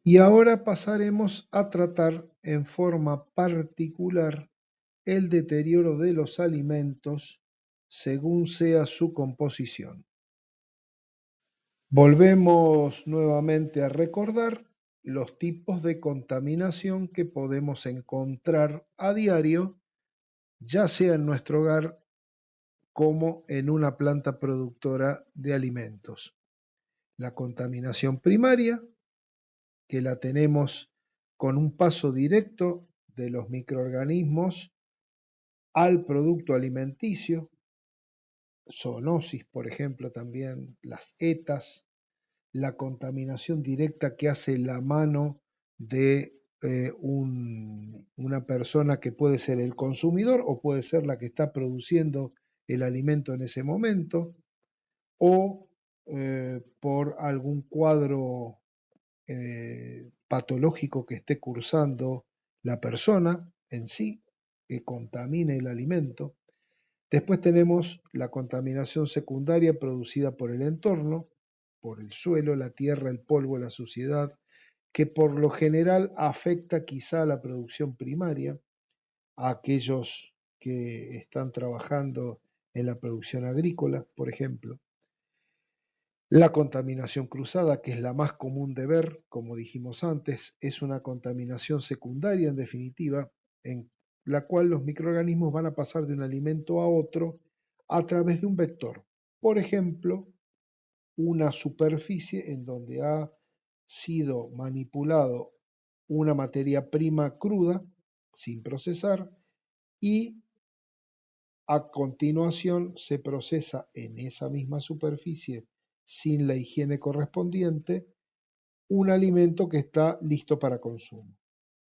Y ahora pasaremos a tratar en forma particular el deterioro de los alimentos según sea su composición. Volvemos nuevamente a recordar los tipos de contaminación que podemos encontrar a diario, ya sea en nuestro hogar como en una planta productora de alimentos. La contaminación primaria, que la tenemos con un paso directo de los microorganismos al producto alimenticio, zoonosis, por ejemplo, también las ETAs, la contaminación directa que hace la mano de una persona que puede ser el consumidor o puede ser la que está produciendo el alimento en ese momento, o por algún cuadro patológico que esté cursando la persona en sí, que contamine el alimento. Después tenemos la contaminación secundaria producida por el entorno, por el suelo, la tierra, el polvo, la suciedad, que por lo general afecta quizá a la producción primaria, a aquellos que están trabajando en la producción agrícola, por ejemplo. La contaminación cruzada, que es la más común de ver, como dijimos antes, es una contaminación secundaria en definitiva, en la cual los microorganismos van a pasar de un alimento a otro a través de un vector. Por ejemplo, una superficie en donde ha sido manipulado una materia prima cruda, sin procesar, y a continuación se procesa en esa misma superficie, sin la higiene correspondiente, un alimento que está listo para consumo.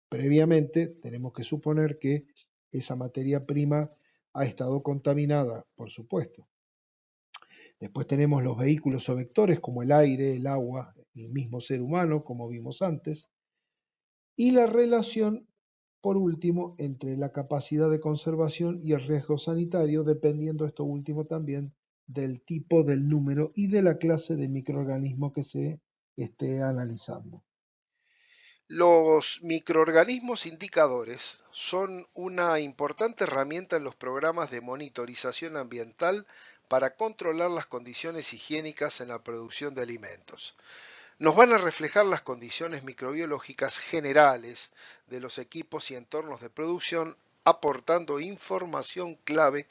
Previamente tenemos que suponer que esa materia prima ha estado contaminada, por supuesto. Después tenemos los vehículos o vectores como el aire, el agua, el mismo ser humano, como vimos antes, y la relación, por último, entre la capacidad de conservación y el riesgo sanitario, dependiendo esto último también del tipo, del número y de la clase de microorganismo que se esté analizando. Los microorganismos indicadores son una importante herramienta en los programas de monitorización ambiental para controlar las condiciones higiénicas en la producción de alimentos. Nos van a reflejar las condiciones microbiológicas generales de los equipos y entornos de producción, aportando información clave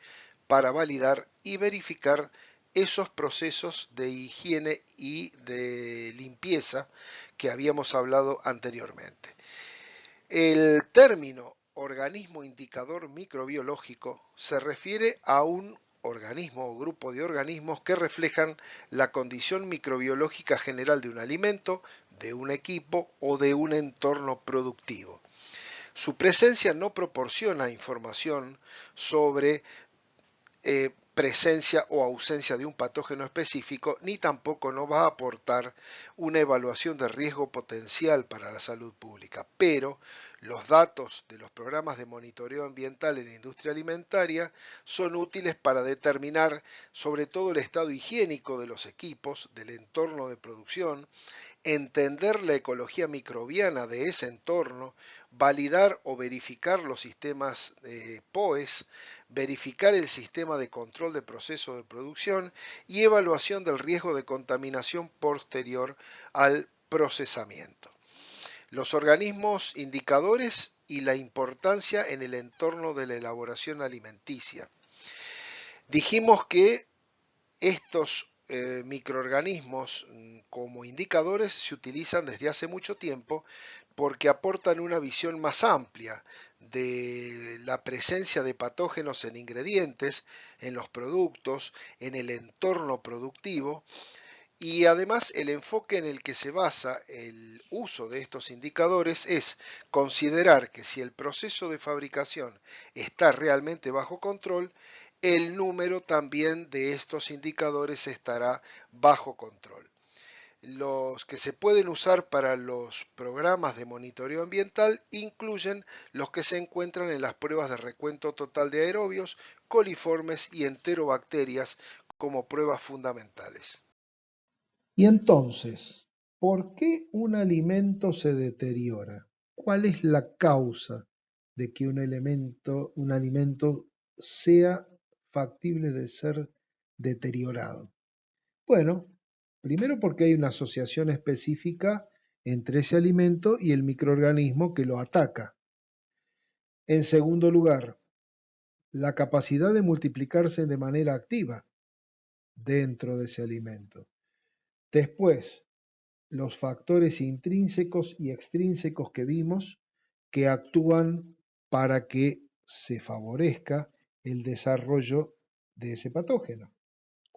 para validar y verificar esos procesos de higiene y de limpieza que habíamos hablado anteriormente. El término organismo indicador microbiológico se refiere a un organismo o grupo de organismos que reflejan la condición microbiológica general de un alimento, de un equipo o de un entorno productivo. Su presencia no proporciona información sobre presencia o ausencia de un patógeno específico, ni tampoco nos va a aportar una evaluación de riesgo potencial para la salud pública. Pero los datos de los programas de monitoreo ambiental en la industria alimentaria son útiles para determinar sobre todo el estado higiénico de los equipos, del entorno de producción, entender la ecología microbiana de ese entorno, validar o verificar los sistemas POES, verificar el sistema de control de proceso de producción y evaluación del riesgo de contaminación posterior al procesamiento. Los organismos indicadores y la importancia en el entorno de la elaboración alimenticia. Dijimos que estos microorganismos como indicadores se utilizan desde hace mucho tiempo porque aportan una visión más amplia de la presencia de patógenos en ingredientes, en los productos, en el entorno productivo y además el enfoque en el que se basa el uso de estos indicadores es considerar que si el proceso de fabricación está realmente bajo control, el número también de estos indicadores estará bajo control. Los que se pueden usar para los programas de monitoreo ambiental incluyen los que se encuentran en las pruebas de recuento total de aerobios, coliformes y enterobacterias como pruebas fundamentales. Y entonces, ¿Por qué un alimento se deteriora? ¿Cuál es la causa de que un alimento sea factible de ser deteriorado? Bueno, primero porque hay una asociación específica entre ese alimento y el microorganismo que lo ataca. En segundo lugar, la capacidad de multiplicarse de manera activa dentro de ese alimento. Después, los factores intrínsecos y extrínsecos que vimos que actúan para que se favorezca el desarrollo de ese patógeno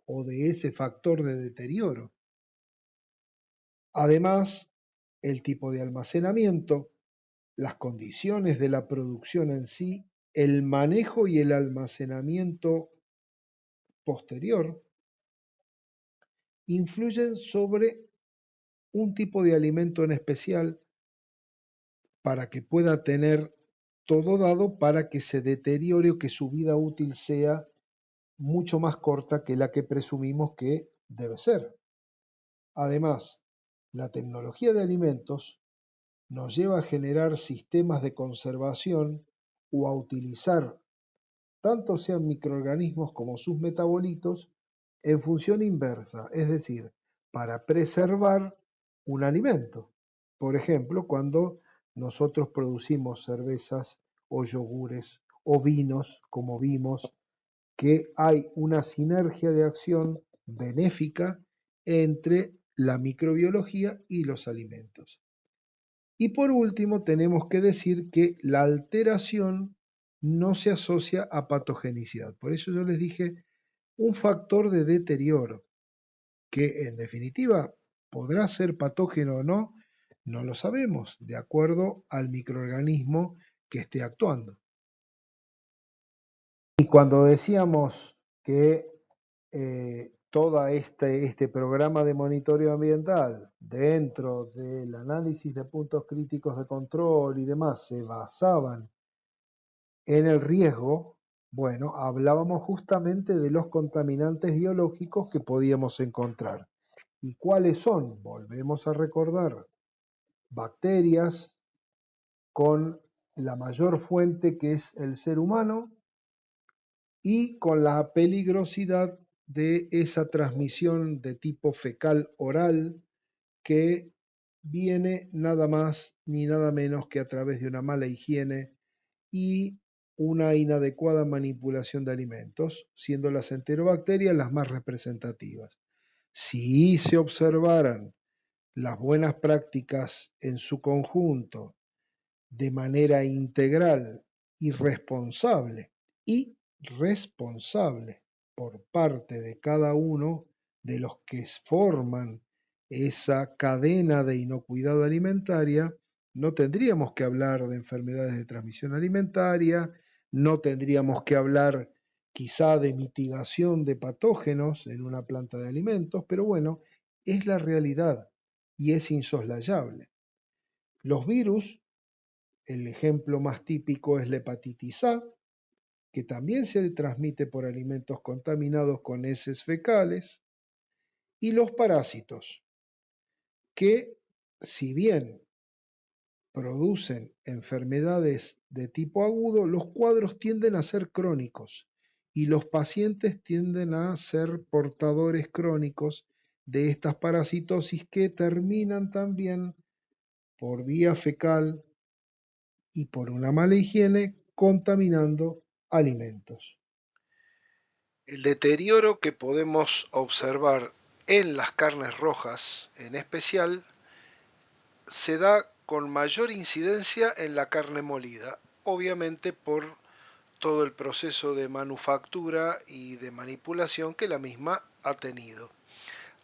o de ese factor de deterioro. Además, el tipo de almacenamiento, las condiciones de la producción en sí, el manejo y el almacenamiento posterior influyen sobre un tipo de alimento en especial para que pueda tener todo dado para que se deteriore o que su vida útil sea mucho más corta que la que presumimos que debe ser. Además, la tecnología de alimentos nos lleva a generar sistemas de conservación o a utilizar tanto sean microorganismos como sus metabolitos en función inversa, es decir, para preservar un alimento. Por ejemplo, cuando nosotros producimos cervezas o yogures o vinos, como vimos, que hay una sinergia de acción benéfica entre la microbiología y los alimentos. Y por último, tenemos que decir que la alteración no se asocia a patogenicidad. Por eso yo les dije un factor de deterioro, que en definitiva podrá ser patógeno o no, no lo sabemos, de acuerdo al microorganismo que esté actuando. Y cuando decíamos que todo este programa de monitoreo ambiental dentro del análisis de puntos críticos de control y demás se basaban en el riesgo, bueno, hablábamos justamente de los contaminantes biológicos que podíamos encontrar. ¿Y cuáles son? Volvemos a recordar, bacterias con la mayor fuente que es el ser humano y con la peligrosidad de esa transmisión de tipo fecal oral que viene nada más ni nada menos que a través de una mala higiene y una inadecuada manipulación de alimentos, siendo las enterobacterias las más representativas. Si se observaran las buenas prácticas en su conjunto de manera integral y responsable por parte de cada uno de los que forman esa cadena de inocuidad alimentaria, no tendríamos que hablar de enfermedades de transmisión alimentaria, no tendríamos que hablar quizá de mitigación de patógenos en una planta de alimentos, pero bueno, es la realidad y es insoslayable. Los virus, el ejemplo más típico es la hepatitis A, que también se transmite por alimentos contaminados con heces fecales, y los parásitos, que si bien producen enfermedades de tipo agudo, los cuadros tienden a ser crónicos y los pacientes tienden a ser portadores crónicos de estas parasitosis que terminan también por vía fecal y por una mala higiene contaminando alimentos. El deterioro que podemos observar en las carnes rojas en especial se da con mayor incidencia en la carne molida, obviamente por todo el proceso de manufactura y de manipulación que la misma ha tenido.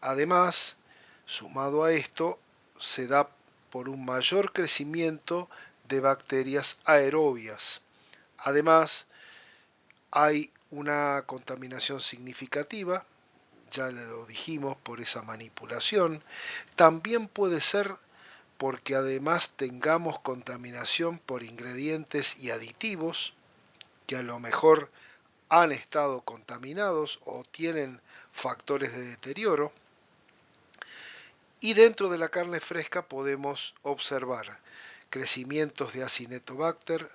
Además, sumado a esto, se da por un mayor crecimiento de bacterias aerobias. Además, hay una contaminación significativa, ya lo dijimos, por esa manipulación. También puede ser porque además tengamos contaminación por ingredientes y aditivos que a lo mejor han estado contaminados o tienen factores de deterioro. Y dentro de la carne fresca podemos observar crecimientos de Acinetobacter,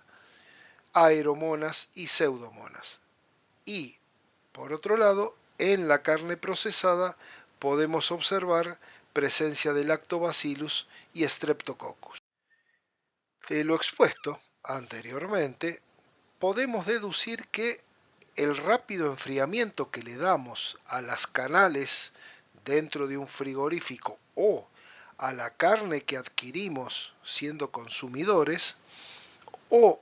Aeromonas y Pseudomonas. Y, por otro lado, en la carne procesada podemos observar presencia de Lactobacillus y Streptococcus. De lo expuesto anteriormente, podemos deducir que el rápido enfriamiento que le damos a las canales dentro de un frigorífico o a la carne que adquirimos siendo consumidores o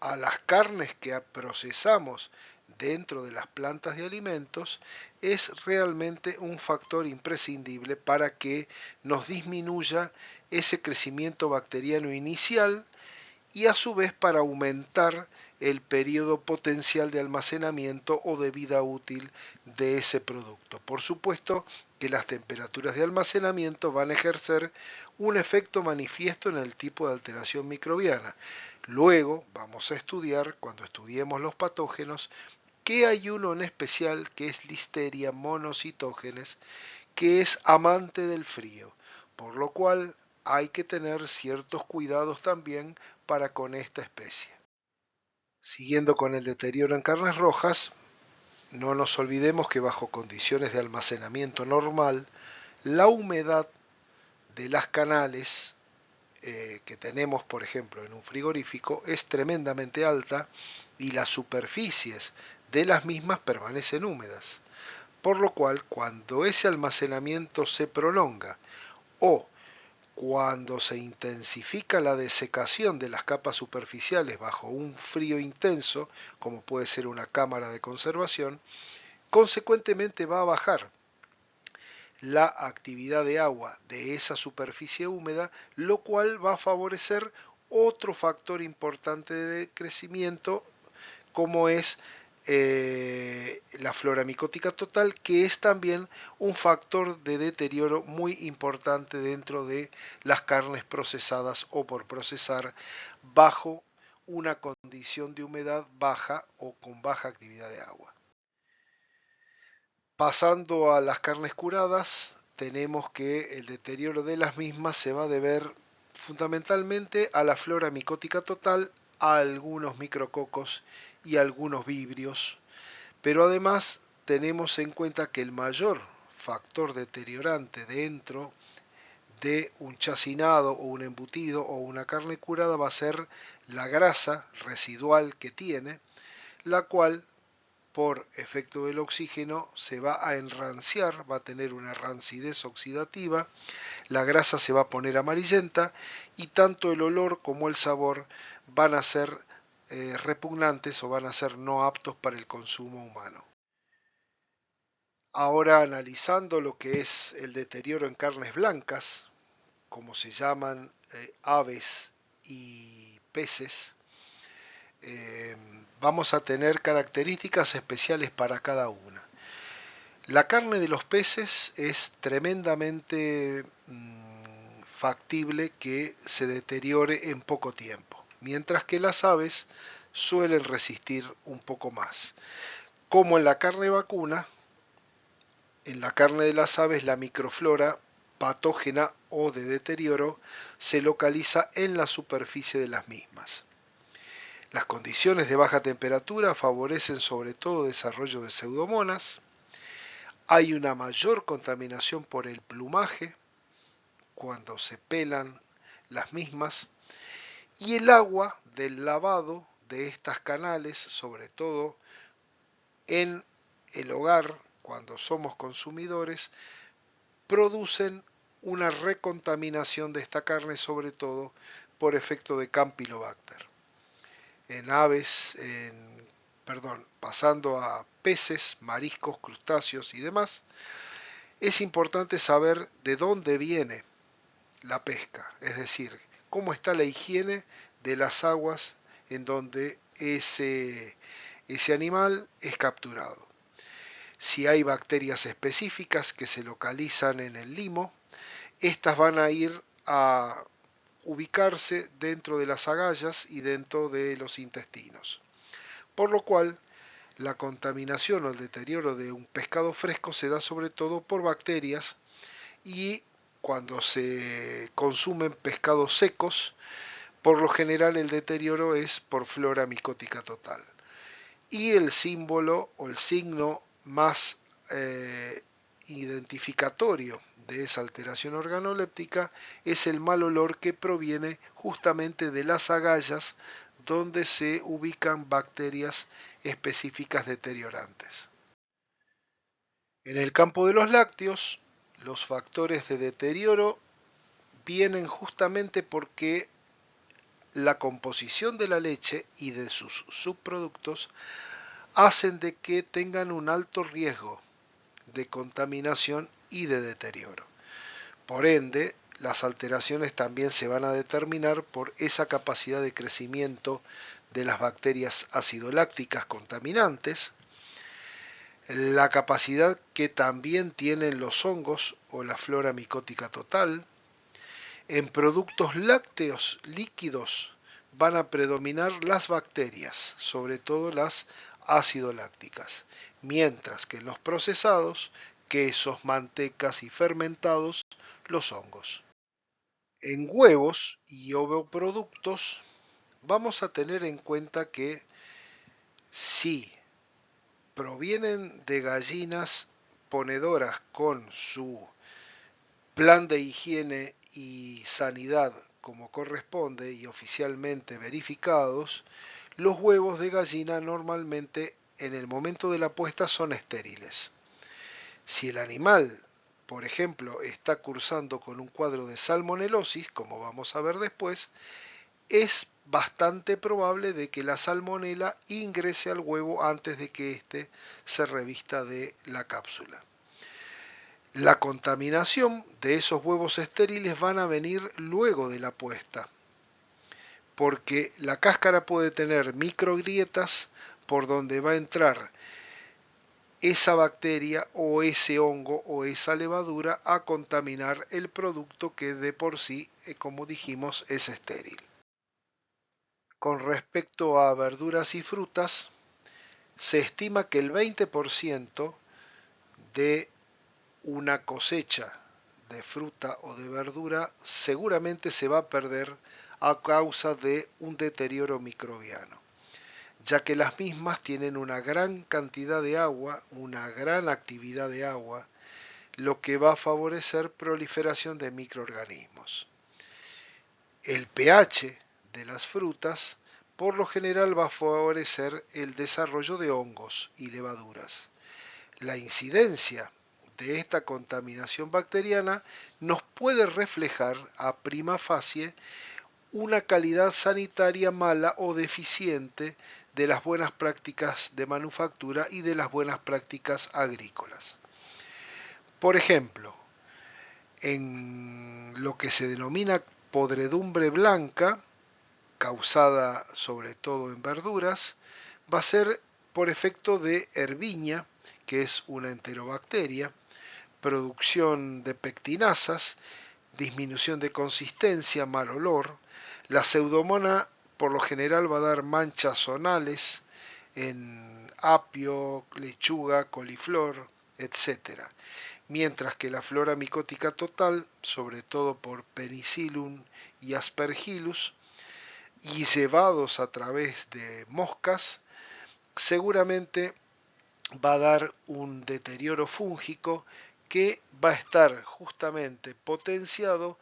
a las carnes que procesamos dentro de las plantas de alimentos es realmente un factor imprescindible para que nos disminuya ese crecimiento bacteriano inicial y a su vez para aumentar el periodo potencial de almacenamiento o de vida útil de ese producto. Por supuesto que las temperaturas de almacenamiento van a ejercer un efecto manifiesto en el tipo de alteración microbiana. Luego vamos a estudiar, cuando estudiemos los patógenos, que hay uno en especial que es Listeria monocytogenes, que es amante del frío, por lo cual hay que tener ciertos cuidados también para con esta especie. Siguiendo con el deterioro en carnes rojas, no nos olvidemos que bajo condiciones de almacenamiento normal, la humedad de las canales que tenemos, por ejemplo, en un frigorífico es tremendamente alta y las superficies de las mismas permanecen húmedas. Por lo cual, cuando ese almacenamiento se prolonga o cuando se intensifica la desecación de las capas superficiales bajo un frío intenso, como puede ser una cámara de conservación, consecuentemente va a bajar la actividad de agua de esa superficie húmeda, lo cual va a favorecer otro factor importante de crecimiento, como es la flora micótica total, que es también un factor de deterioro muy importante dentro de las carnes procesadas o por procesar bajo una condición de humedad baja o con baja actividad de agua. Pasando a las carnes curadas, tenemos que el deterioro de las mismas se va a deber fundamentalmente a la flora micótica total, a algunos micrococos y algunos vibrios, pero además tenemos en cuenta que el mayor factor deteriorante dentro de un chacinado o un embutido o una carne curada va a ser la grasa residual que tiene, la cual por efecto del oxígeno se va a enranciar, va a tener una rancidez oxidativa, la grasa se va a poner amarillenta y tanto el olor como el sabor van a ser repugnantes o van a ser no aptos para el consumo humano. Ahora analizando lo que es el deterioro en carnes blancas, como se llaman aves y peces, vamos a tener características especiales para cada una. La carne de los peces es tremendamente factible que se deteriore en poco tiempo, mientras que las aves suelen resistir un poco más. Como en la carne vacuna, en la carne de las aves la microflora patógena o de deterioro se localiza en la superficie de las mismas. Las condiciones de baja temperatura favorecen sobre todo el desarrollo de pseudomonas. Hay una mayor contaminación por el plumaje cuando se pelan las mismas y el agua del lavado de estas canales, sobre todo en el hogar cuando somos consumidores, producen una recontaminación de esta carne, sobre todo por efecto de Campylobacter. En aves, pasando a peces, mariscos, crustáceos y demás, es importante saber de dónde viene la pesca, es decir, cómo está la higiene de las aguas en donde ese animal es capturado. Si hay bacterias específicas que se localizan en el limo, estas van a ir a ubicarse dentro de las agallas y dentro de los intestinos. Por lo cual, la contaminación o el deterioro de un pescado fresco se da sobre todo por bacterias y cuando se consumen pescados secos, por lo general el deterioro es por flora micótica total. Y el símbolo o el signo más identificatorio de esa alteración organoléptica es el mal olor que proviene justamente de las agallas donde se ubican bacterias específicas deteriorantes. En el campo de los lácteos, los factores de deterioro vienen justamente porque la composición de la leche y de sus subproductos hacen de que tengan un alto riesgo de contaminación y de deterioro. Por ende, las alteraciones también se van a determinar por esa capacidad de crecimiento de las bacterias acidolácticas contaminantes, la capacidad que también tienen los hongos o la flora micótica total. En productos lácteos líquidos van a predominar las bacterias, sobre todo las ácido-lácticas, mientras que en los procesados, quesos, mantecas y fermentados, los hongos. En huevos y ovoproductos vamos a tener en cuenta que si provienen de gallinas ponedoras con su plan de higiene y sanidad como corresponde y oficialmente verificados, los huevos de gallina normalmente en el momento de la puesta son estériles. Si el animal, por ejemplo, está cursando con un cuadro de salmonelosis, como vamos a ver después, es bastante probable de que la salmonela ingrese al huevo antes de que éste se revista de la cápsula. La contaminación de esos huevos estériles van a venir luego de la puesta, porque la cáscara puede tener microgrietas por donde va a entrar esa bacteria o ese hongo o esa levadura a contaminar el producto que de por sí, como dijimos, es estéril. Con respecto a verduras y frutas, se estima que el 20% de una cosecha de fruta o de verdura seguramente se va a perder a causa de un deterioro microbiano, ya que las mismas tienen una gran cantidad de agua, una gran actividad de agua, lo que va a favorecer proliferación de microorganismos. El pH de las frutas por lo general va a favorecer el desarrollo de hongos y levaduras. La incidencia de esta contaminación bacteriana nos puede reflejar a prima facie una calidad sanitaria mala o deficiente de las buenas prácticas de manufactura y de las buenas prácticas agrícolas. Por ejemplo, en lo que se denomina podredumbre blanca, causada sobre todo en verduras, va a ser por efecto de Erwinia, que es una enterobacteria, producción de pectinasas, disminución de consistencia, mal olor. La pseudomonas por lo general va a dar manchas zonales en apio, lechuga, coliflor, etc. Mientras que la flora micótica total, sobre todo por Penicillium y Aspergillus, y llevados a través de moscas, seguramente va a dar un deterioro fúngico que va a estar justamente potenciado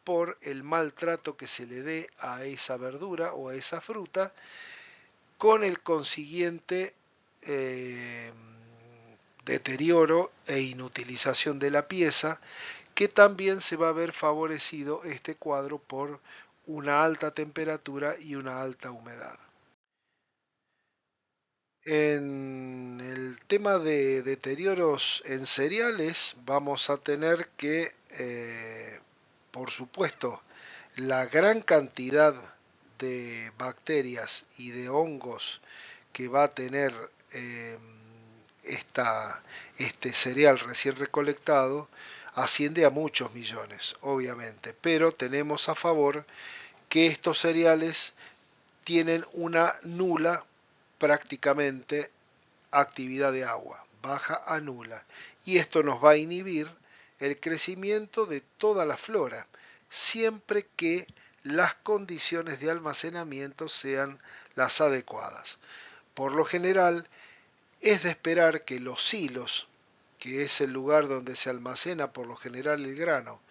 por el maltrato que se le dé a esa verdura o a esa fruta, con el consiguiente deterioro e inutilización de la pieza, que también se va a ver favorecido este cuadro por una alta temperatura y una alta humedad. En el tema de deterioros en cereales vamos a tener que, por supuesto, la gran cantidad de bacterias y de hongos que va a tener este cereal recién recolectado asciende a muchos millones, obviamente, pero tenemos a favor que estos cereales tienen una nula prácticamente actividad de agua, baja a nula, y esto nos va a inhibir el crecimiento de toda la flora, siempre que las condiciones de almacenamiento sean las adecuadas. Por lo general, es de esperar que los silos, que es el lugar donde se almacena por lo general el grano,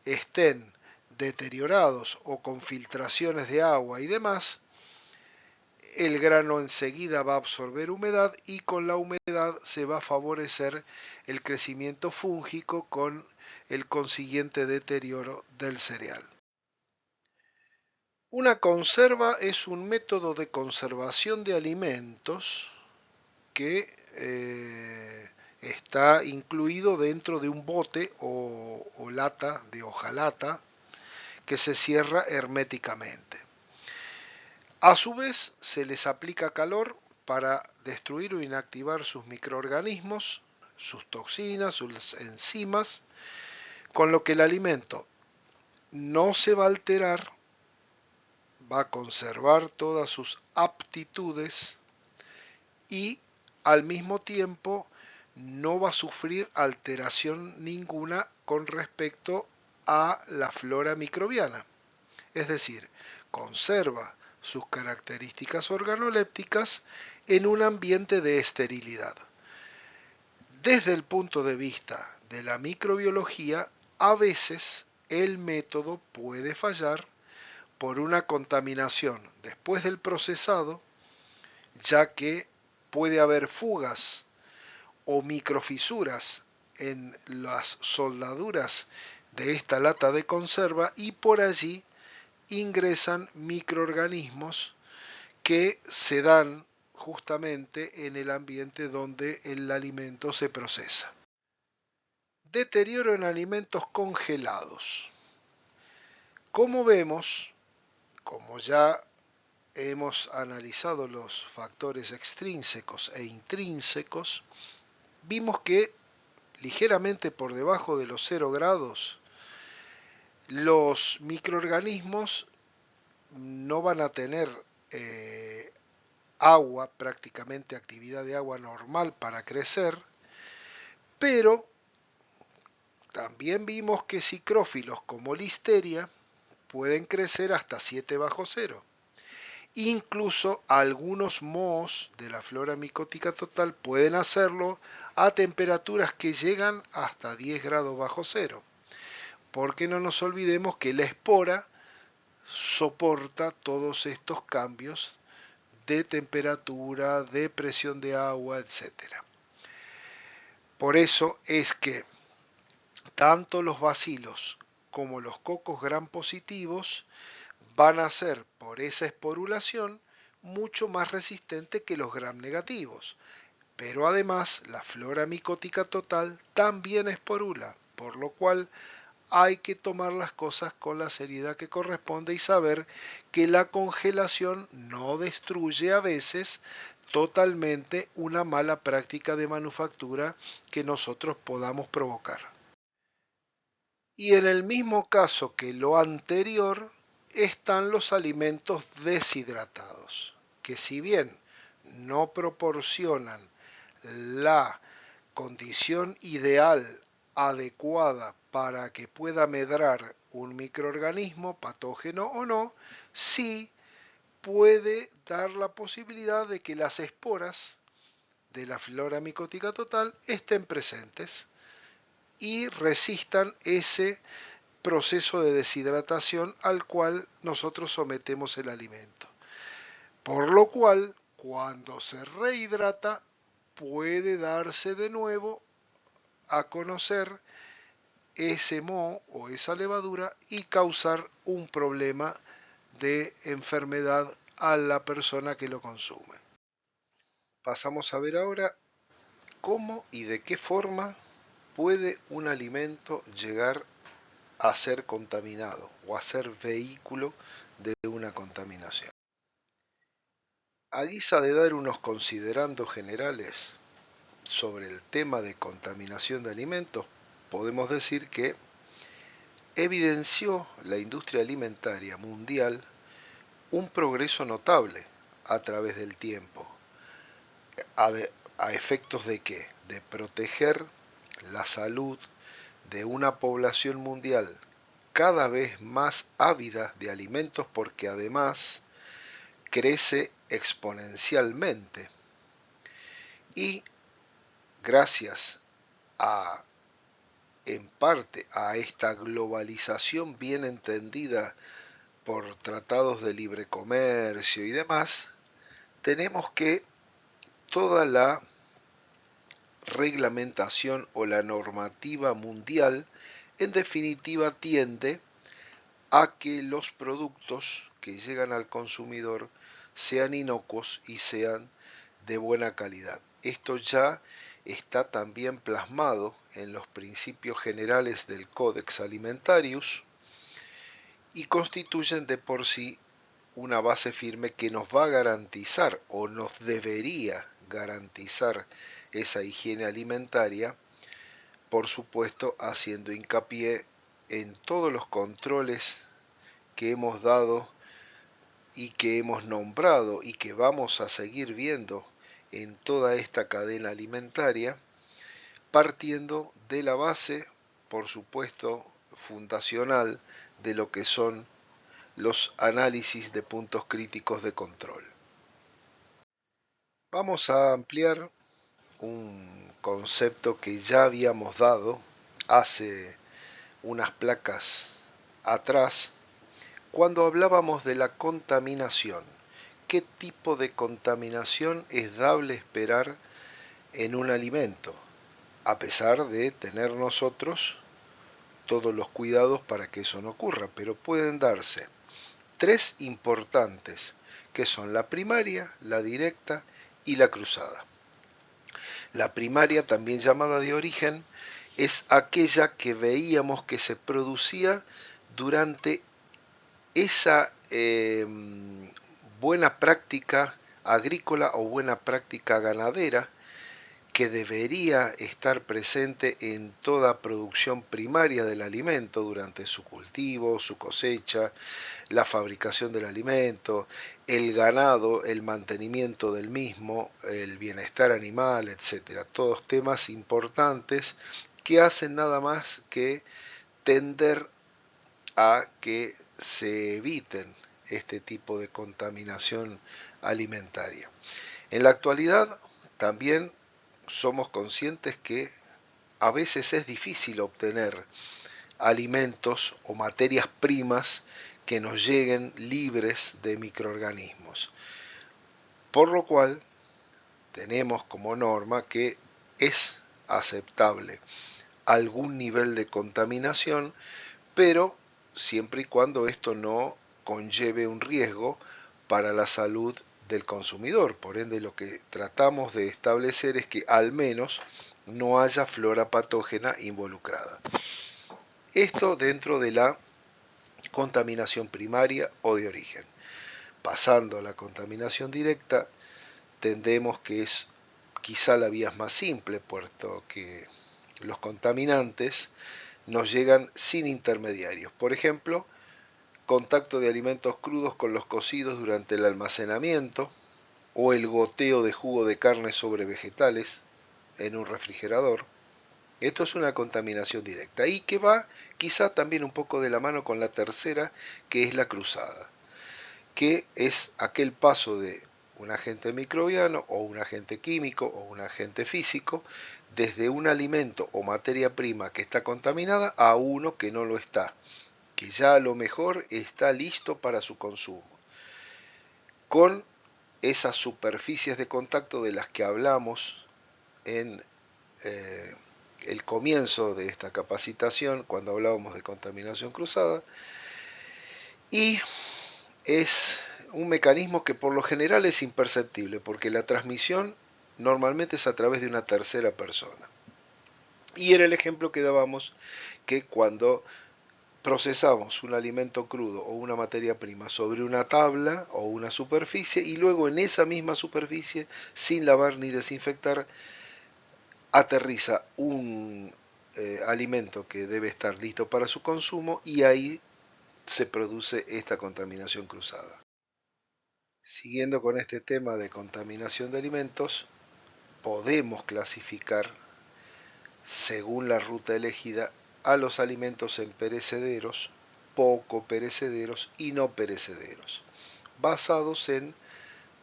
estén deteriorados o con filtraciones de agua y demás. El grano enseguida va a absorber humedad y con la humedad se va a favorecer el crecimiento fúngico con el consiguiente deterioro del cereal. Una conserva es un método de conservación de alimentos que está incluido dentro de un bote o lata de hojalata que se cierra herméticamente. A su vez, se les aplica calor para destruir o inactivar sus microorganismos, sus toxinas, sus enzimas, con lo que el alimento no se va a alterar, va a conservar todas sus aptitudes y al mismo tiempo no va a sufrir alteración ninguna con respecto a la flora microbiana. Es decir, conserva sus características organolépticas en un ambiente de esterilidad. Desde el punto de vista de la microbiología, a veces el método puede fallar por una contaminación después del procesado, ya que puede haber fugas o microfisuras en las soldaduras de esta lata de conserva y por allí ingresan microorganismos que se dan justamente en el ambiente donde el alimento se procesa. Deterioro en alimentos congelados. Como vemos, como ya hemos analizado los factores extrínsecos e intrínsecos, vimos que ligeramente por debajo de los 0 grados, los microorganismos no van a tener agua, prácticamente actividad de agua normal para crecer, pero también vimos que psicrófilos como listeria pueden crecer hasta 7 bajo cero. Incluso algunos mohos de la flora micótica total pueden hacerlo a temperaturas que llegan hasta 10 grados bajo cero. Porque no nos olvidemos que la espora soporta todos estos cambios de temperatura, de presión de agua, etc. Por eso es que tanto los bacilos como los cocos gram positivos van a ser, por esa esporulación, mucho más resistentes que los gram negativos. Pero además, la flora micótica total también esporula, por lo cual hay que tomar las cosas con la seriedad que corresponde y saber que la congelación no destruye a veces totalmente una mala práctica de manufactura que nosotros podamos provocar. Y en el mismo caso que lo anterior, están los alimentos deshidratados, que si bien no proporcionan la condición ideal adecuada para que pueda medrar un microorganismo, patógeno o no, sí puede dar la posibilidad de que las esporas de la flora micótica total estén presentes y resistan ese proceso de deshidratación al cual nosotros sometemos el alimento. Por lo cual, cuando se rehidrata, puede darse de nuevo a conocer ese moho o esa levadura y causar un problema de enfermedad a la persona que lo consume. Pasamos a ver ahora cómo y de qué forma puede un alimento llegar a ser contaminado o a ser vehículo de una contaminación. A guisa de dar unos considerandos generales sobre el tema de contaminación de alimentos, podemos decir que evidenció la industria alimentaria mundial un progreso notable a través del tiempo. ¿A efectos de qué? De proteger la salud de una población mundial cada vez más ávida de alimentos, porque además crece exponencialmente, y gracias a, en parte, a esta globalización bien entendida por tratados de libre comercio y demás, tenemos que toda la reglamentación o la normativa mundial en definitiva tiende a que los productos que llegan al consumidor sean inocuos y sean de buena calidad. Esto ya está también plasmado en los principios generales del Codex Alimentarius y constituyen de por sí una base firme que nos va a garantizar o nos debería garantizar esa higiene alimentaria, por supuesto haciendo hincapié en todos los controles que hemos dado y que hemos nombrado y que vamos a seguir viendo en toda esta cadena alimentaria, partiendo de la base, por supuesto, fundacional de lo que son los análisis de puntos críticos de control. Vamos a ampliar un concepto que ya habíamos dado hace unas placas atrás, cuando hablábamos de la contaminación. ¿Qué tipo de contaminación es dable esperar en un alimento? A pesar de tener nosotros todos los cuidados para que eso no ocurra, pero pueden darse tres importantes, que son la primaria, la directa y la cruzada. La primaria, también llamada de origen, es aquella que veíamos que se producía durante esa buena práctica agrícola o buena práctica ganadera que debería estar presente en toda producción primaria del alimento durante su cultivo, su cosecha, la fabricación del alimento, el ganado, el mantenimiento del mismo, el bienestar animal, etcétera. Todos temas importantes que hacen nada más que tender a que se eviten este tipo de contaminación alimentaria. En la actualidad también somos conscientes que a veces es difícil obtener alimentos o materias primas que nos lleguen libres de microorganismos, por lo cual tenemos como norma que es aceptable algún nivel de contaminación, pero siempre y cuando esto no conlleve un riesgo para la salud del consumidor. Por ende, lo que tratamos de establecer es que al menos no haya flora patógena involucrada. Esto dentro de la contaminación primaria o de origen. Pasando a la contaminación directa, entendemos que es quizá la vía más simple, puesto que los contaminantes nos llegan sin intermediarios. Por ejemplo, contacto de alimentos crudos con los cocidos durante el almacenamiento o el goteo de jugo de carne sobre vegetales en un refrigerador. Esto es una contaminación directa y que va quizá también un poco de la mano con la tercera, que es la cruzada, que es aquel paso de un agente microbiano o un agente químico o un agente físico desde un alimento o materia prima que está contaminada a uno que no lo está, que ya a lo mejor está listo para su consumo, con esas superficies de contacto de las que hablamos en el comienzo de esta capacitación, cuando hablábamos de contaminación cruzada, y es un mecanismo que por lo general es imperceptible, porque la transmisión normalmente es a través de una tercera persona. Y era el ejemplo que dábamos, que cuando procesamos un alimento crudo o una materia prima sobre una tabla o una superficie y luego en esa misma superficie, sin lavar ni desinfectar, aterriza un alimento que debe estar listo para su consumo y ahí se produce esta contaminación cruzada. Siguiendo con este tema de contaminación de alimentos, podemos clasificar, según la ruta elegida, a los alimentos en perecederos, poco perecederos y no perecederos, basados en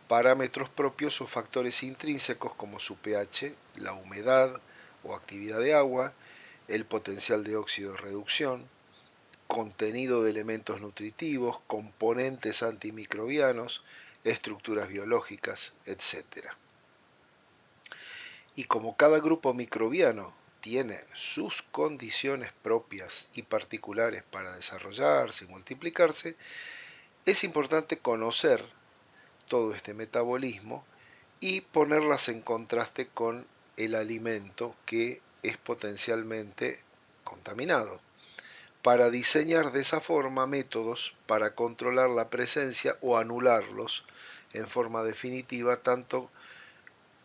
parámetros propios o factores intrínsecos como su pH, la humedad o actividad de agua, el potencial de óxido de reducción, contenido de elementos nutritivos, componentes antimicrobianos, estructuras biológicas, etc. Y como cada grupo microbiano tiene sus condiciones propias y particulares para desarrollarse y multiplicarse, es importante conocer todo este metabolismo y ponerlas en contraste con el alimento que es potencialmente contaminado, para diseñar de esa forma métodos para controlar la presencia o anularlos en forma definitiva tanto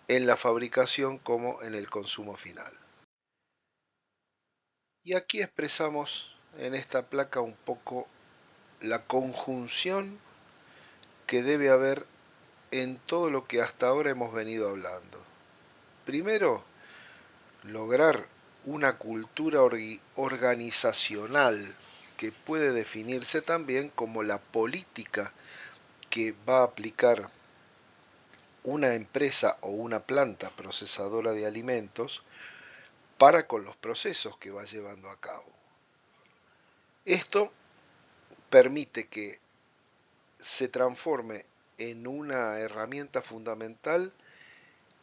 en la fabricación como en el consumo final. Y aquí expresamos en esta placa un poco la conjunción que debe haber en todo lo que hasta ahora hemos venido hablando. Primero, lograr una cultura organizacional que puede definirse también como la política que va a aplicar una empresa o una planta procesadora de alimentos para con los procesos que va llevando a cabo. Esto permite que se transforme en una herramienta fundamental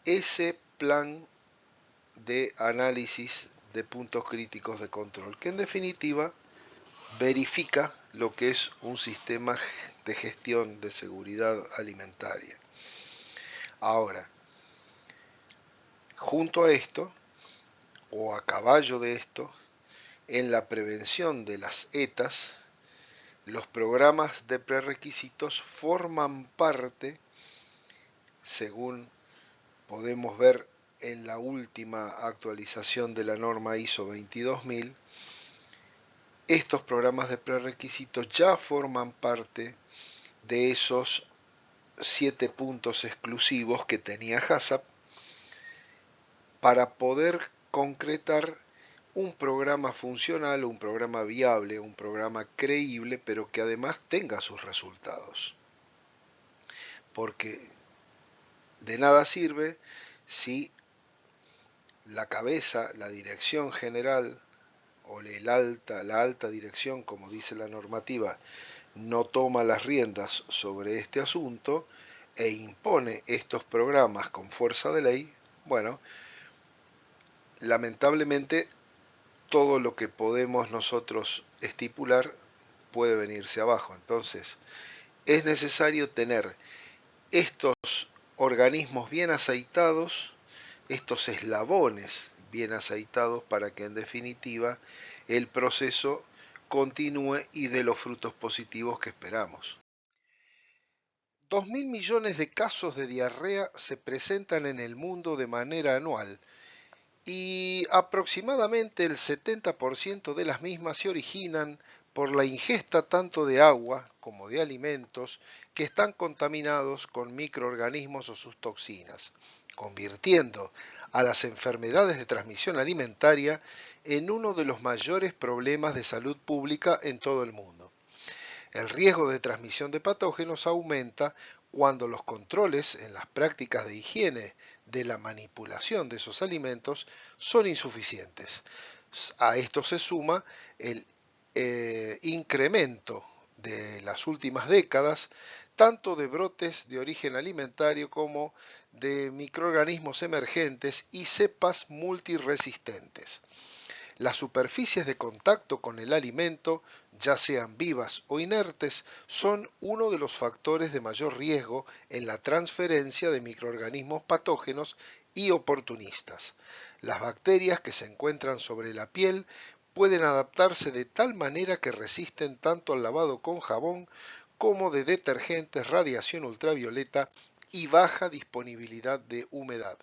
ese plan de análisis de puntos críticos de control, que en definitiva verifica lo que es un sistema de gestión de seguridad alimentaria. Ahora, junto a esto, o a caballo de esto, en la prevención de las ETAs, los programas de prerequisitos forman parte, según podemos ver en la última actualización de la norma ISO 22000, estos programas de prerequisitos ya forman parte de esos 7 puntos exclusivos que tenía HACCP para poder concretar un programa funcional, un programa viable, un programa creíble, pero que además tenga sus resultados. Porque de nada sirve si la cabeza, la dirección general o la alta dirección, como dice la normativa, no toma las riendas sobre este asunto e impone estos programas con fuerza de ley. Bueno, lamentablemente todo lo que podemos nosotros estipular puede venirse abajo. Entonces, es necesario tener estos organismos bien aceitados, estos eslabones bien aceitados para que en definitiva el proceso continúe y dé los frutos positivos que esperamos. 2.000 millones de casos de diarrea se presentan en el mundo de manera anual y aproximadamente el 70% de las mismas se originan por la ingesta tanto de agua como de alimentos que están contaminados con microorganismos o sus toxinas, convirtiendo a las enfermedades de transmisión alimentaria en uno de los mayores problemas de salud pública en todo el mundo. El riesgo de transmisión de patógenos aumenta cuando los controles en las prácticas de higiene de la manipulación de esos alimentos son insuficientes. A esto se suma el incremento de las últimas décadas, tanto de brotes de origen alimentario como de microorganismos emergentes y cepas multiresistentes. Las superficies de contacto con el alimento, ya sean vivas o inertes, son uno de los factores de mayor riesgo en la transferencia de microorganismos patógenos y oportunistas. Las bacterias que se encuentran sobre la piel pueden adaptarse de tal manera que resisten tanto al lavado con jabón como de detergentes, radiación ultravioleta y baja disponibilidad de humedad.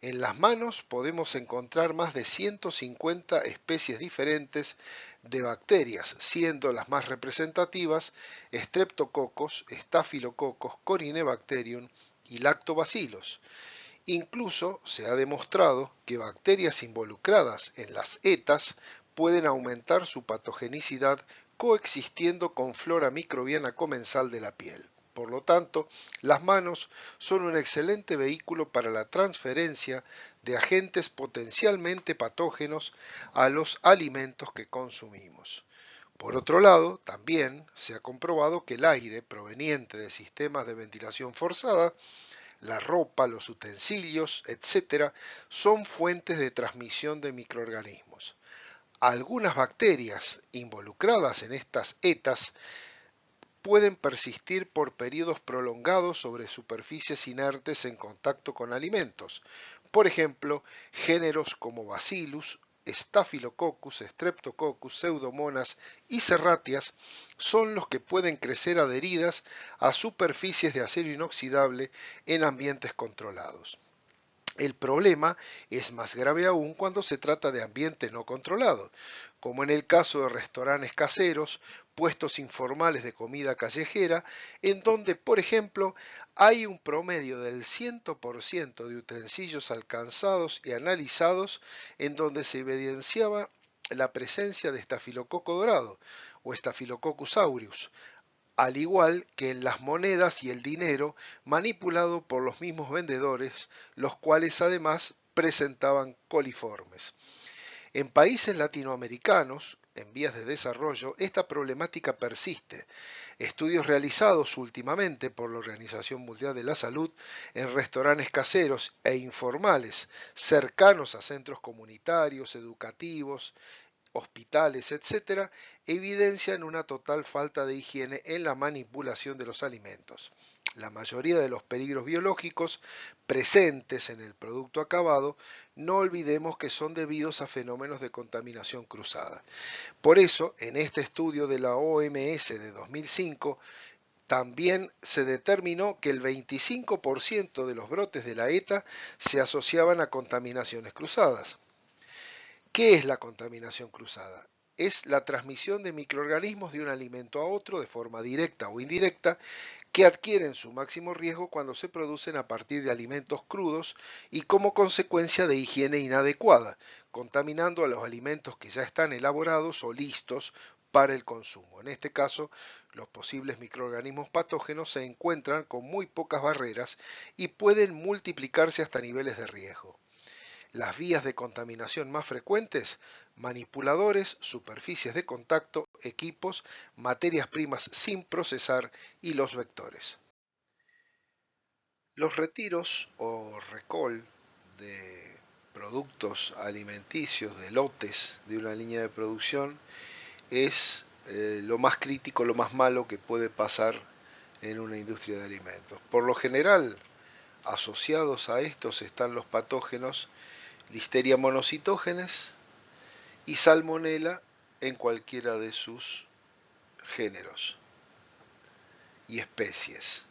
En las manos podemos encontrar más de 150 especies diferentes de bacterias, siendo las más representativas Streptococcus, Staphylococcus, Corynebacterium y Lactobacillus. Incluso se ha demostrado que bacterias involucradas en las ETAs pueden aumentar su patogenicidad coexistiendo con flora microbiana comensal de la piel. Por lo tanto, las manos son un excelente vehículo para la transferencia de agentes potencialmente patógenos a los alimentos que consumimos. Por otro lado, también se ha comprobado que el aire proveniente de sistemas de ventilación forzada, la ropa, los utensilios, etc., son fuentes de transmisión de microorganismos. Algunas bacterias involucradas en estas ETAs pueden persistir por periodos prolongados sobre superficies inertes en contacto con alimentos. Por ejemplo, géneros como Bacillus, Staphylococcus, Streptococcus, Pseudomonas y Serratias son los que pueden crecer adheridas a superficies de acero inoxidable en ambientes controlados. El problema es más grave aún cuando se trata de ambiente no controlado, como en el caso de restaurantes caseros, puestos informales de comida callejera, en donde, por ejemplo, hay un promedio del 100% de utensilios alcanzados y analizados en donde se evidenciaba la presencia de estafilococo dorado o Staphylococcus aureus, al igual que en las monedas y el dinero manipulado por los mismos vendedores, los cuales además presentaban coliformes. En países latinoamericanos, en vías de desarrollo, esta problemática persiste. Estudios realizados últimamente por la Organización Mundial de la Salud en restaurantes caseros e informales cercanos a centros comunitarios, educativos, hospitales, etcétera, evidencian una total falta de higiene en la manipulación de los alimentos. La mayoría de los peligros biológicos presentes en el producto acabado, no olvidemos que son debidos a fenómenos de contaminación cruzada. Por eso, en este estudio de la OMS de 2005, también se determinó que el 25% de los brotes de la ETA se asociaban a contaminaciones cruzadas. ¿Qué es la contaminación cruzada? Es la transmisión de microorganismos de un alimento a otro de forma directa o indirecta que adquieren su máximo riesgo cuando se producen a partir de alimentos crudos y como consecuencia de higiene inadecuada, contaminando a los alimentos que ya están elaborados o listos para el consumo. En este caso, los posibles microorganismos patógenos se encuentran con muy pocas barreras y pueden multiplicarse hasta niveles de riesgo. Las vías de contaminación más frecuentes: manipuladores, superficies de contacto, equipos, materias primas sin procesar y los vectores. Los retiros o recall de productos alimenticios, de lotes de una línea de producción, es lo más crítico, lo más malo que puede pasar en una industria de alimentos. Por lo general, asociados a estos están los patógenos Listeria monocytogenes y Salmonella en cualquiera de sus géneros y especies.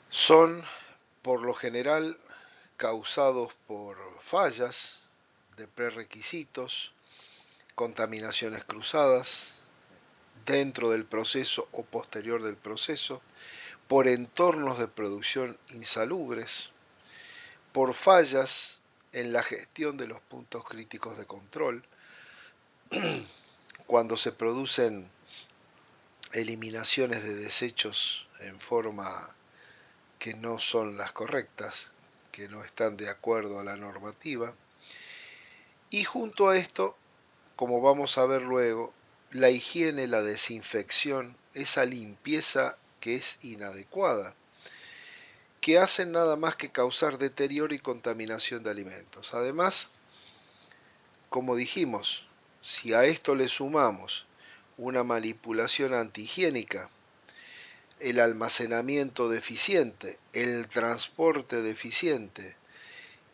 Son por lo general causados por fallas de prerequisitos, contaminaciones cruzadas dentro del proceso o posterior del proceso, por entornos de producción insalubres, por fallas en la gestión de los puntos críticos de control, cuando se producen eliminaciones de desechos en forma que no son las correctas, que no están de acuerdo a la normativa. Y junto a esto, como vamos a ver luego, la higiene, la desinfección, esa limpieza que es inadecuada, que hacen nada más que causar deterioro y contaminación de alimentos. Además, como dijimos, si a esto le sumamos una manipulación antihigiénica, el almacenamiento deficiente, el transporte deficiente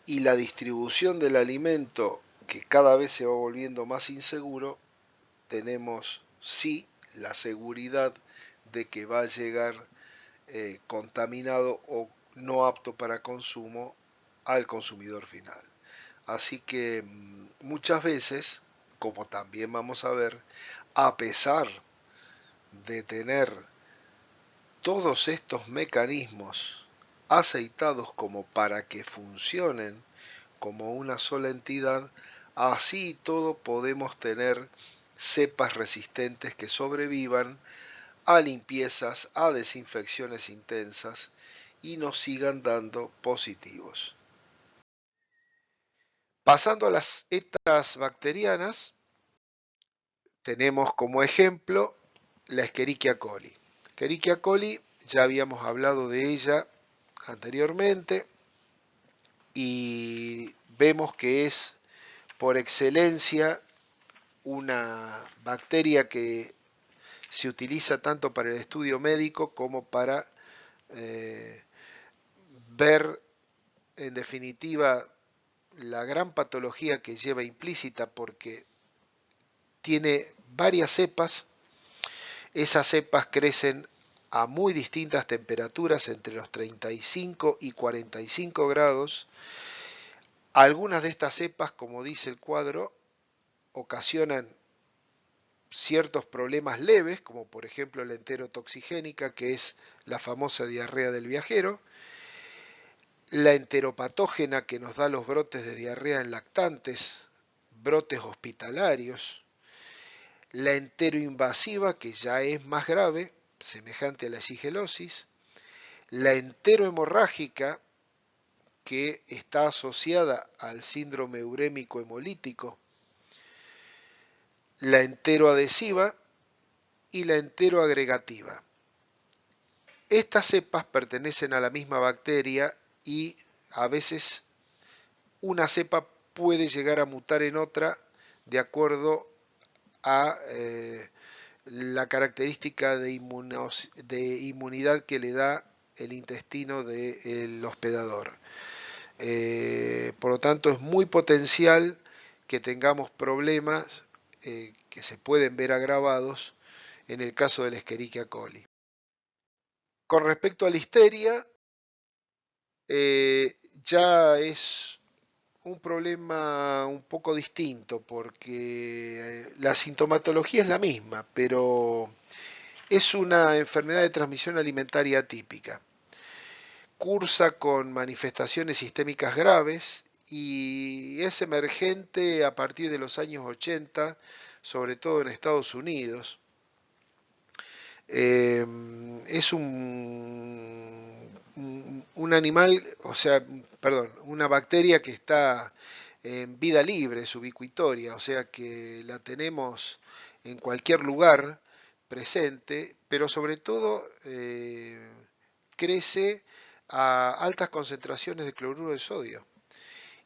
y la distribución del alimento que cada vez se va volviendo más inseguro, tenemos sí la seguridad de que va a llegar contaminado o no apto para consumo al consumidor final. Así que muchas veces, como también vamos a ver, a pesar de tener todos estos mecanismos aceitados como para que funcionen como una sola entidad, Así y todo podemos tener cepas resistentes que sobrevivan a limpiezas, a desinfecciones intensas y nos sigan dando positivos. Pasando a las ETAs bacterianas, tenemos como ejemplo la Escherichia coli. Escherichia coli, ya habíamos hablado de ella anteriormente y vemos que es por excelencia una bacteria que se utiliza tanto para el estudio médico como para ver en definitiva la gran patología que lleva implícita porque tiene varias cepas. Esas cepas crecen a muy distintas temperaturas, entre los 35 y 45 grados. Algunas de estas cepas, como dice el cuadro, ocasionan ciertos problemas leves, como por ejemplo la enterotoxigénica, que es la famosa diarrea del viajero, la enteropatógena, que nos da los brotes de diarrea en lactantes, brotes hospitalarios, la enteroinvasiva, que ya es más grave, semejante a la shigelosis, la enterohemorrágica, que está asociada al síndrome urémico hemolítico, la enteroadhesiva y la enteroagregativa. Estas cepas pertenecen a la misma bacteria y a veces una cepa puede llegar a mutar en otra de acuerdo a la característica de inmunidad que le da el intestino del hospedador. Por lo tanto, es muy potencial que tengamos problemas que se pueden ver agravados en el caso de la Escherichia coli. Con respecto a la listeria, ya es un problema un poco distinto porque la sintomatología es la misma, pero es una enfermedad de transmisión alimentaria atípica. Cursa con manifestaciones sistémicas graves y es emergente a partir de los años 80, sobre todo en Estados Unidos. Es un animal, o sea, perdón, una bacteria que está en vida libre, es ubicuitoria, o sea que la tenemos en cualquier lugar presente, pero sobre todo crece a altas concentraciones de cloruro de sodio.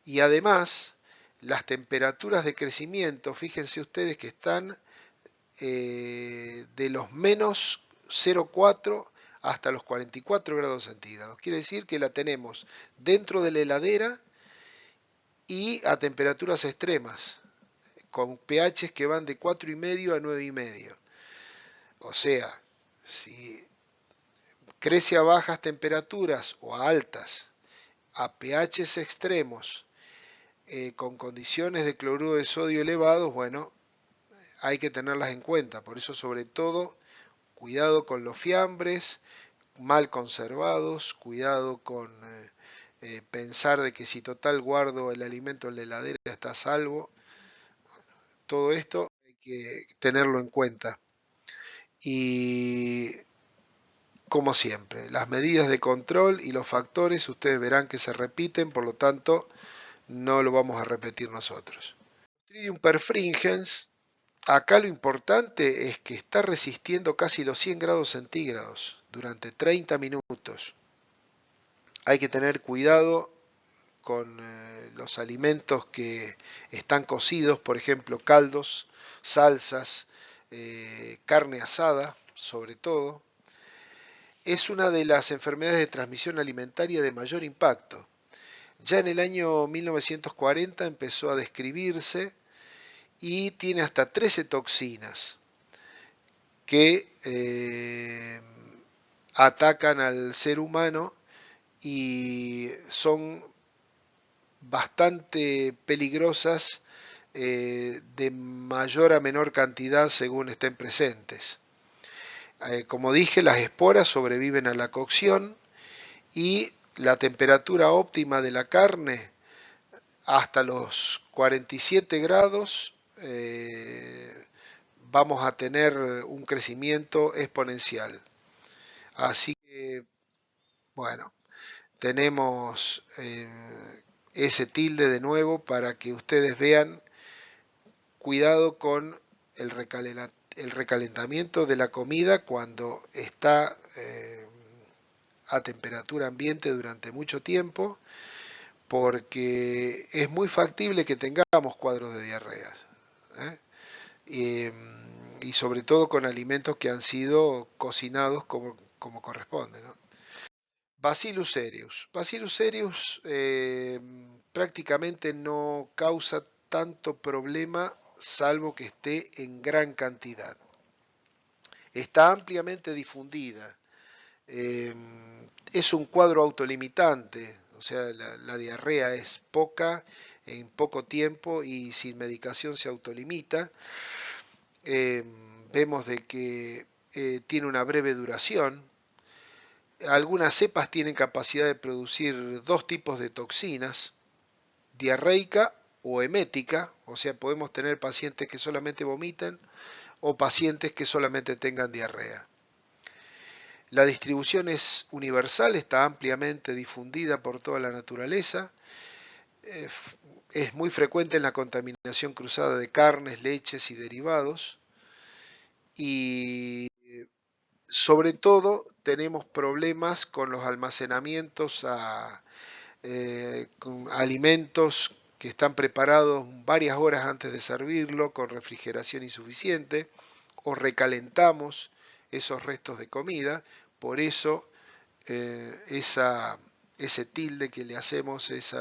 Y además, las temperaturas de crecimiento, fíjense ustedes que están de los menos 0,4 hasta los 44 grados centígrados. Quiere decir que la tenemos dentro de la heladera y a temperaturas extremas, con pHs que van de 4,5 a 9,5. O sea, si crece a bajas temperaturas o a altas, a pHs extremos, con condiciones de cloruro de sodio elevados, bueno, hay que tenerlas en cuenta. Por eso, sobre todo, cuidado con los fiambres mal conservados, cuidado con pensar de que si total guardo el alimento en la heladera está a salvo. Todo esto hay que tenerlo en cuenta. Y como siempre, las medidas de control y los factores ustedes verán que se repiten, por lo tanto no lo vamos a repetir nosotros. Clostridium perfringens, acá lo importante es que está resistiendo casi los 100 grados centígrados durante 30 minutos. Hay que tener cuidado con los alimentos que están cocidos, por ejemplo caldos, salsas, carne asada sobre todo. Es una de las enfermedades de transmisión alimentaria de mayor impacto. Ya en el año 1940 empezó a describirse y tiene hasta 13 toxinas que atacan al ser humano y son bastante peligrosas de mayor a menor cantidad según estén presentes. Como dije, las esporas sobreviven a la cocción y la temperatura óptima de la carne hasta los 47 grados vamos a tener un crecimiento exponencial. Así que, bueno, tenemos ese tilde de nuevo para que ustedes vean, cuidado con el recalentamiento de la comida cuando está a temperatura ambiente durante mucho tiempo, porque es muy factible que tengamos cuadros de diarrea. ¿eh? Y sobre todo con alimentos que han sido cocinados como corresponde, ¿no? Bacillus cereus. Bacillus cereus prácticamente no causa tanto problema salvo que esté en gran cantidad. Está ampliamente difundida. Es un cuadro autolimitante, o sea, la diarrea es poca en poco tiempo y sin medicación se autolimita. Vemos de que tiene una breve duración. Algunas cepas tienen capacidad de producir dos tipos de toxinas, diarreica o emética, o sea, podemos tener pacientes que solamente vomiten o pacientes que solamente tengan diarrea. La distribución es universal, está ampliamente difundida por toda la naturaleza, es muy frecuente en la contaminación cruzada de carnes, leches y derivados, y sobre todo tenemos problemas con los almacenamientos con alimentos que están preparados varias horas antes de servirlo con refrigeración insuficiente o recalentamos esos restos de comida. Por eso ese tilde que le hacemos, ese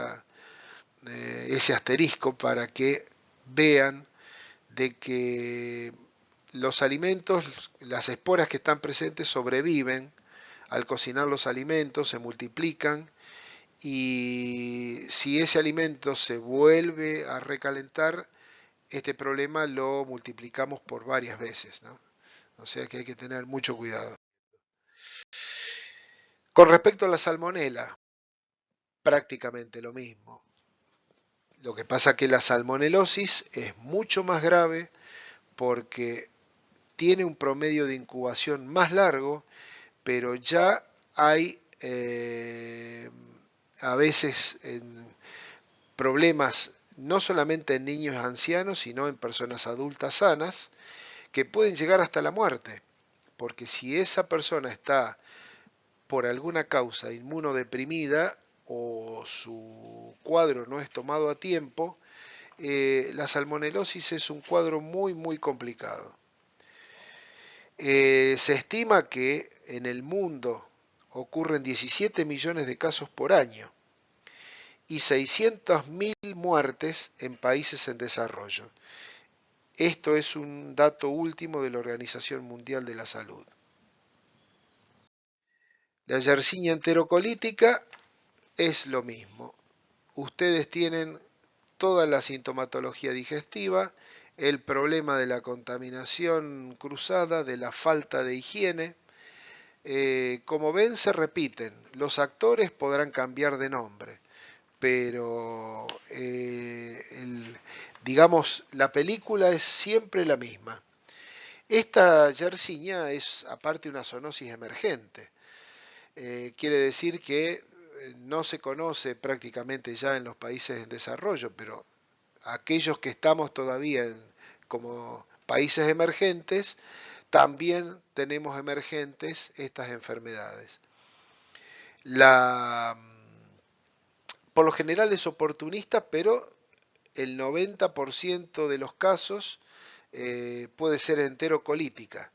asterisco para que vean de que los alimentos, las esporas que están presentes sobreviven al cocinar los alimentos, se multiplican y si ese alimento se vuelve a recalentar, este problema lo multiplicamos por varias veces, ¿no? O sea que hay que tener mucho cuidado. Con respecto a la salmonela, prácticamente lo mismo. Lo que pasa es que la salmonelosis es mucho más grave porque tiene un promedio de incubación más largo, pero ya hay a veces problemas no solamente en niños y ancianos, sino en personas adultas sanas, que pueden llegar hasta la muerte, porque si esa persona está por alguna causa inmunodeprimida o su cuadro no es tomado a tiempo, la salmonelosis es un cuadro muy complicado. Se estima que en el mundo ocurren 17 millones de casos por año y 600.000 muertes en países en desarrollo. Esto es un dato último de la Organización Mundial de la Salud. La Yersinia enterocolítica es lo mismo. Ustedes tienen toda la sintomatología digestiva, el problema de la contaminación cruzada, de la falta de higiene. Como ven, se repiten. Los actores podrán cambiar de nombre, pero digamos, la película es siempre la misma. Esta Yersinia es aparte una zoonosis emergente. Quiere decir que no se conoce prácticamente ya en los países en desarrollo, pero aquellos que estamos todavía como países emergentes, también tenemos emergentes estas enfermedades. Por lo general es oportunista, pero el 90% de los casos puede ser enterocolítica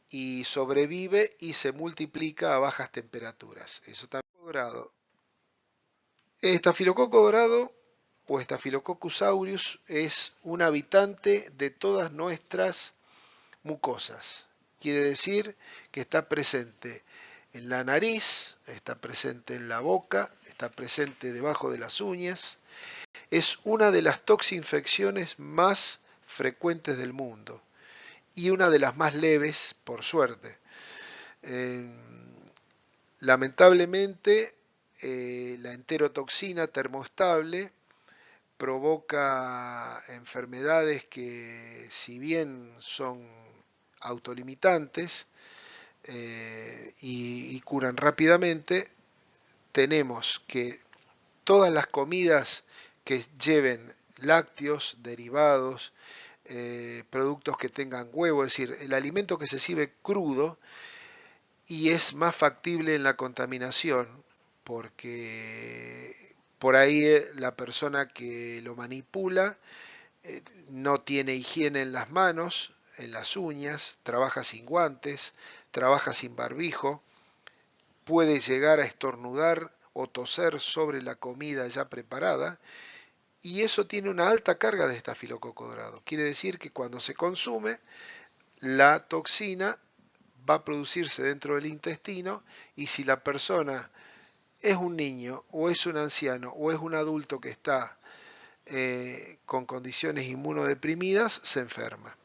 y sobrevive y se multiplica a bajas temperaturas. Eso también es dorado. Estafilococo dorado o Staphylococcus aureus es un habitante de todas nuestras mucosas. Quiere decir que está presente en la nariz, está presente en la boca, está presente debajo de las uñas. Es una de las toxinfecciones más frecuentes del mundo y una de las más leves, por suerte. Lamentablemente, la enterotoxina termoestable provoca enfermedades que, si bien son autolimitantes y curan rápidamente, tenemos que todas las comidas que lleven lácteos, derivados, productos que tengan huevo, es decir, el alimento que se sirve crudo y es más factible en la contaminación porque por ahí la persona que lo manipula no tiene higiene en las manos, en las uñas, trabaja sin guantes, trabaja sin barbijo, puede llegar a estornudar o toser sobre la comida ya preparada y eso tiene una alta carga de estafilococo dorado. Quiere decir que cuando se consume, la toxina va a producirse dentro del intestino y si la persona es un niño o es un anciano o es un adulto que está con condiciones inmunodeprimidas, se enferma.